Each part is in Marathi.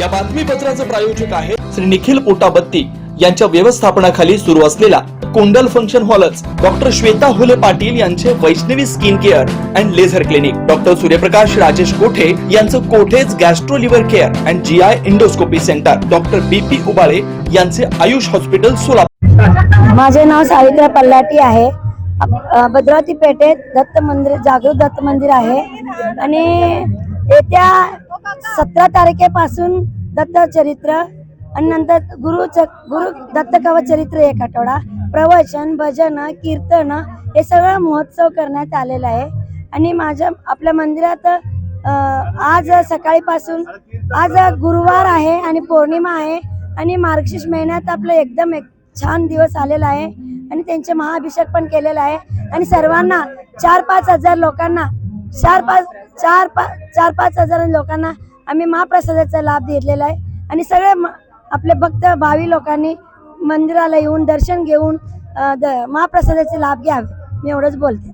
या बातमीपत्राचे प्रायोजक आहे श्री निखिल पोटाबत्ती यांच्या व्यवस्थापनाखाली सुरू असलेला कोंडल फंक्शन हॉलच, डॉक्टर श्वेता हुले पाटील यांचे Vaishnavi skin care and laser clinic, doctor Suryaprakash Rajesh Kothe यांचं Kothe's gastro liver care and GI endoscopy centre, doctor BP Ubale यांचे आयुष हॉस्पिटल सोलापूर। माझे नाव सावित्रा पल्लाटी आहे। भद्रावती पेठेत दत्त मंदिर, जागृत दत्त मंदिर आहे आणि येत्या 17 तारखेपासून दत्त चरित्र आणि नंतर गुरु दत्त कवच चरित्र एक आठवडा, प्रवचन, भजन, कीर्तन हे सगळं महोत्सव करण्यात आलेला आहे। आणि आपल्या मंदिरात आज सकाळीपासून, आज गुरुवार आहे आणि पौर्णिमा आहे आणि मार्गशीर्ष महिन्यात आपलं एकदम एक छान दिवस आलेला आहे आणि त्यांचे महाअभिषेक पण केलेला आहे आणि सर्वांना 4-5 हजार लोकांना 4-5 हजार लोकांना आम्ही महाप्रसादाचा लाभ घेतलेला आहे आणि सगळे आपले भक्त भावी लोकांनी मंदिराला येऊन दर्शन घेऊन महाप्रसादाचे लाभ घ्यावे, मी एवढंच बोलते।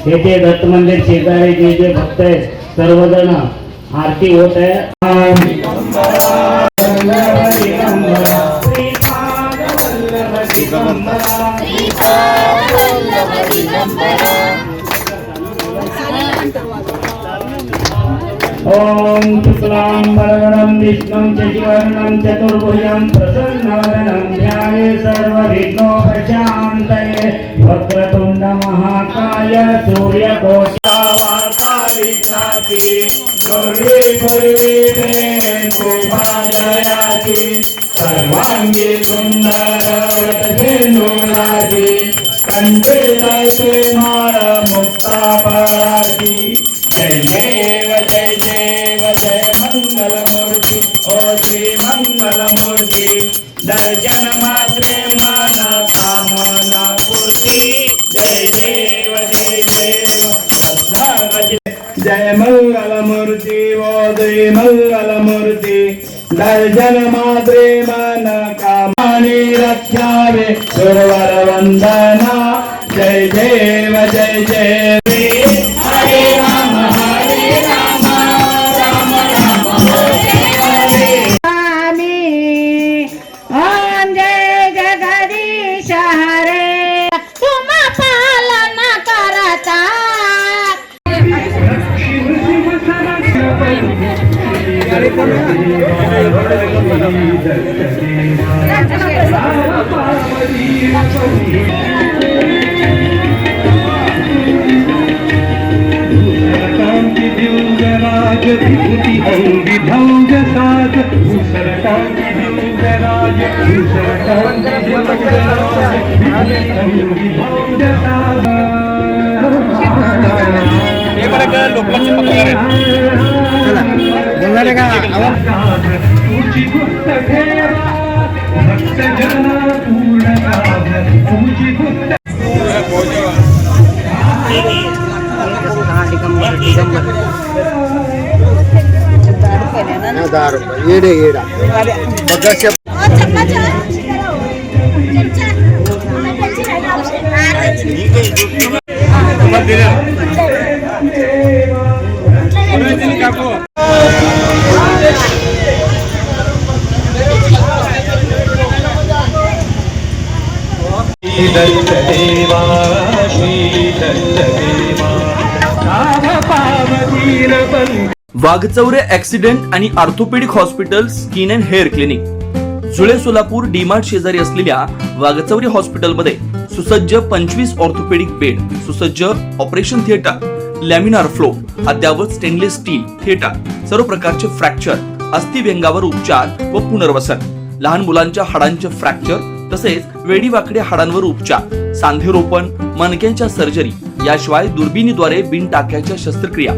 येथे दत्त मंदिर शेजारी जे भक्त आहेत सर्वजण आरती होत आहे। ओम शुक्लांबरधरं विष्णुं शशिवर्णं चतुर्भुजं प्रसन्नवदनं ध्याये सर्वविघ्नोपशान्तये वक्रतुण्ड महाकाय सूर्यकोटि सर्वांगी सुंदरवतसेन्दूराजी कंठे माळ मुक्तापराजी। जय देव जय देव जय मंगलमूर्ति ओ श्री मंगलमूर्ति, दर्शन मात्रे मन कामना पूर्ति। जय देव जय देव जय मंगलमूर्ति ओ श्री मंगलमूर्ति, दर्शन मात्रे मन कामनी रक्षावे सुरवर वंदना। जय देव जय जय हरे राम राम राम हरे हरे। ओम जय जगदीश हरे, तुम पालन करता विभूति अंगी भंग साज भूषरकांति दिव्यराज भूषरकांति दिव्यराज अंगी भंग साज। हे बरं का लोकांची पकड बोलणार का आवाज तुझी गुप्त ठेवा भक्त जना पूर्ण काज तुझी गुप्त येडे येडा बघा दत्तदेवा श्री दत्तदेवा नाम पावतीन बंद। वाघचौरे ऍक्सिडेंट आणि orthopaedic hospital skin and hair clinic, जुळे सोलापूर डीमार्ट शेजारी असलेल्या वाघचौरे हॉस्पिटलमध्ये सुसज्ज 25 ऑर्थोपेडिक बेड, सुसज्ज ऑपरेशन थिएटर, लॅमिनार फ्लो, अद्यावत स्टेनलेस स्टील थिएटर, सर्व प्रकारचे फ्रॅक्चर, अस्थिव्यंगावर उपचार व पुनर्वसन, लहान मुलांच्या हाडांचे फ्रॅक्चर तसेच वेडीवाकड्या हाडांवर उपचार, सांधेरोपण, मणक्यांच्या सर्जरी, याशिवाय दुर्बिणीद्वारे बिन टाक्याच्या शस्त्रक्रिया,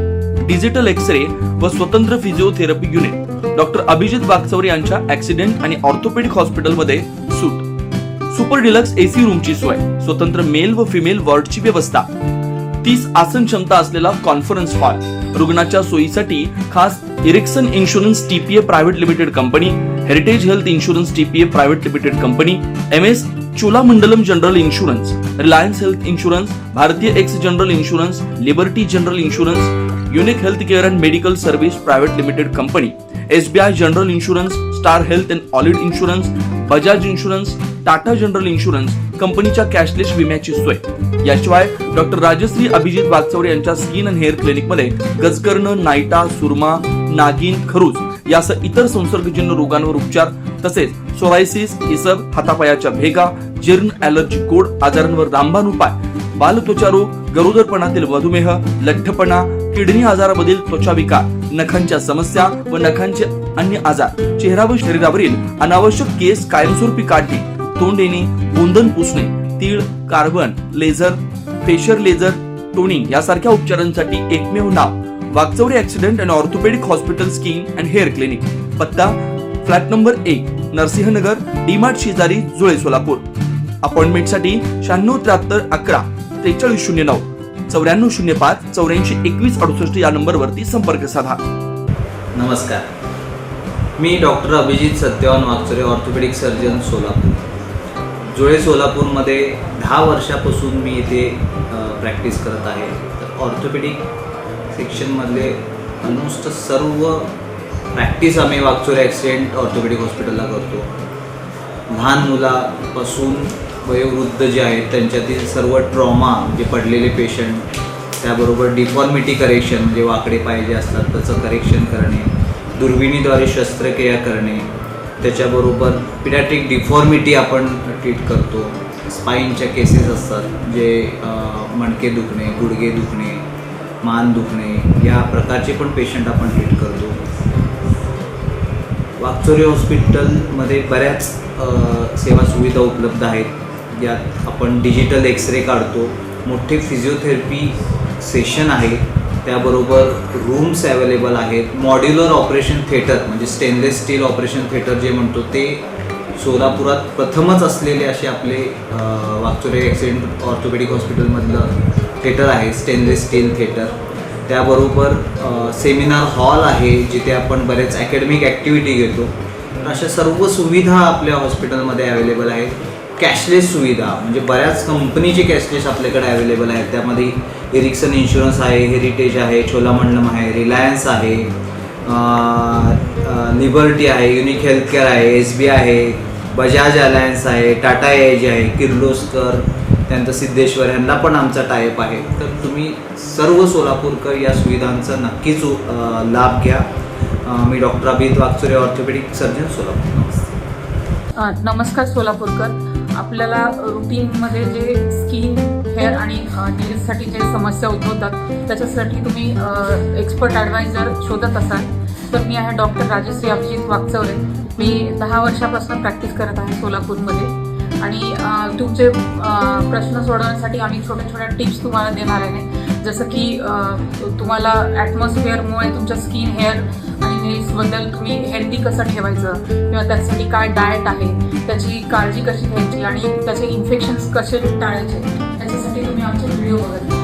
डिजिटल एक्सरे व स्वतंत्र physiotherapy unit. Doctor Abhijit Waghchaure यांच्या ऍक्सिडेंट आणि ऑर्थोपेडिक हॉस्पिटलमध्ये सूट. सुपर डिलक्स एसी रूमची सोय, स्वतंत्र मेल व फिमेल वॉर्डची व्यवस्था, 30 आसन क्षमता असलेला कॉन्फरन्स हॉल. रुग्णाच्या सोयीसाठी खास Ericson insurance TPA private limited company, heritage health insurance TPA private limited company, MS Cholamandalam general insurance, Reliance health insurance, Bhartiya AXA general insurance, Liberty general insurance, unique health care and medical service private limited company, SBI general insurance, star health and allied insurance, Bajaj insurance, Tata general insurance कंपनीच्या कॅशलेस विम्याची सोय. याशिवाय डॉक्टर राजश्री अभिजित वागचौरे यांच्या स्किन अँड हेअर क्लिनिक मध्ये गजकर्ण, नायटा, सुरमा, नागिन, खरूज यासह इतर संसर्गजन्य रोगांवर उपचार, तसेच सोरायसिस, इसब, हातापायाच्या भेगा, जीर्ण, ॲलर्जी, गोड आजारांवर रामबाण उपाय, बालत्वचा रोग, गरोदरपणातील मधुमेह, लठ्ठपणा, किडनी आजारामधील त्वचा विकार, नखांच्या समस्या व नखांचे अन्य आजार, चेहरा व शरीरावरील अनावश्यक केस कायमस्वरूपी काढणे, तोंड येणे, गोंधन पुसणे, तीळ, carbon, laser, facial laser, toning यासारख्या उपचारांसाठी एकमेव नाव Wagchaure accident and orthopaedic hospital skin and hair clinic. पत्ता फ्लॅट नंबर 1, नरसिंहनगर, डीमार्ट शेजारी, जुळे, सोलापूर. अपॉइंटमेंटसाठी 9673 11 4309 9405 84 21 68 या नंबरवरती संपर्क साधा. नमस्कार, मी doctor Abhijit Satyawan Wagchaure, orthopaedic surgeon, Solapur. Jule, सोलापूरमध्ये 10 वर्षापासून मी इथे प्रॅक्टिस करत आहे. तर ऑर्थोपेडिक सेक्शनमधले ऑलमोस्ट सर्व प्रॅक्टिस आम्ही वागचौरे ॲक्सिडेंट ऑर्थोपेडिक हॉस्पिटलला करतो. लहान मुलापासून वयोवृद्ध जे आहेत त्यांच्यातील सर्व ट्रॉमा म्हणजे पडलेले पेशंट, त्याबरोबर डिफॉर्मिटी करेक्शन म्हणजे वाकडे पाय जे असतात त्याचं करेक्शन करणे, दुर्बिणीद्वारे शस्त्रक्रिया करणे, त्याच्याबरोबर पिडॅट्रिक डिफॉर्मिटी आपण ट्रीट करतो. स्पाईनच्या केसेस असतात जे मणके दुखणे, गुडघे दुखणे, मान दुखणे या प्रकारचे पण पेशंट आपण ट्रीट करतो. वागचौरे हॉस्पिटलमध्ये बऱ्याच सेवा सुविधा उपलब्ध आहेत. यात आपण डिजिटल एक्सरे काढतो, मोठे फिजिओथेरपी सेशन आहे, त्याबरोबर रूम्स अवेलेबल आहेत. मॉड्युलर ऑपरेशन थिएटर म्हणजे स्टेनलेस स्टील ऑपरेशन थिएटर जे म्हणतो ते सोलापुरात प्रथमच असलेले असे आपले वागचौरे ॲक्सिडेंट ऑर्थोपेडिक हॉस्पिटलमधलं थिएटर आहे, स्टेनलेस स्टील थिएटर. त्याबरोबर सेमिनार हॉल आहे जिथे आपण बरेच अकॅडमिक ॲक्टिव्हिटी घेतो. तर अशा सर्व सुविधा आपल्या हॉस्पिटलमध्ये अवेलेबल आहेत. कॅशलेस सुविधा म्हणजे बऱ्याच कंपनीचे कॅशलेस आपल्याकडे अवेलेबल आहेत. त्यामध्ये इरिक्सन इन्शुरन्स आहे, हेरिटेज आहे, चोलामंडलम आहे, रिलायन्स आहे, लिबर्टी आहे, युनिक हेल्थ केअर आहे, SBI आहे, बजाज अलायन्स आहे, टाटा AIG आहे, किर्लोस्कर, त्यानंतर सिद्धेश्वर यांना पण आमचा टायअप आहे. तर तुम्ही सर्व सोलापूरकर या सुविधांचा नक्कीच लाभ घ्या. मी doctor Abhijit Wagchaure, orthopaedic surgeon, Solapur. नमस्ते. नमस्कार सोलापूरकर. आपल्याला रुटीनमध्ये जे स्किन, हेअर आणि नेल्ससाठी जे समस्या उद्भवतात त्याच्यासाठी तुम्ही एक्सपर्ट ॲडवायझर शोधत असाल तर मी आहे डॉक्टर राजश्री अभिजित वागचौरे. मी 10 वर्षापासून प्रॅक्टिस करत आहे सोलापूरमध्ये आणि तुमचे प्रश्न सोडवण्यासाठी आम्ही छोट्या छोट्या टिप्स तुम्हाला देणार आहे. जसं की तुम्हाला ॲटमॉस्फिअरमुळे तुमच्या स्किन, हेअर आणि नेल्सबद्दल तुम्ही हेल्दी कसं ठेवायचं किंवा त्यासाठी काय डाएट आहे, त्याची काळजी कशी घ्यायची आणि त्याचे इन्फेक्शन्स कसे टाळायचे, त्याच्यासाठी तुम्ही आमचे व्हिडिओ बघत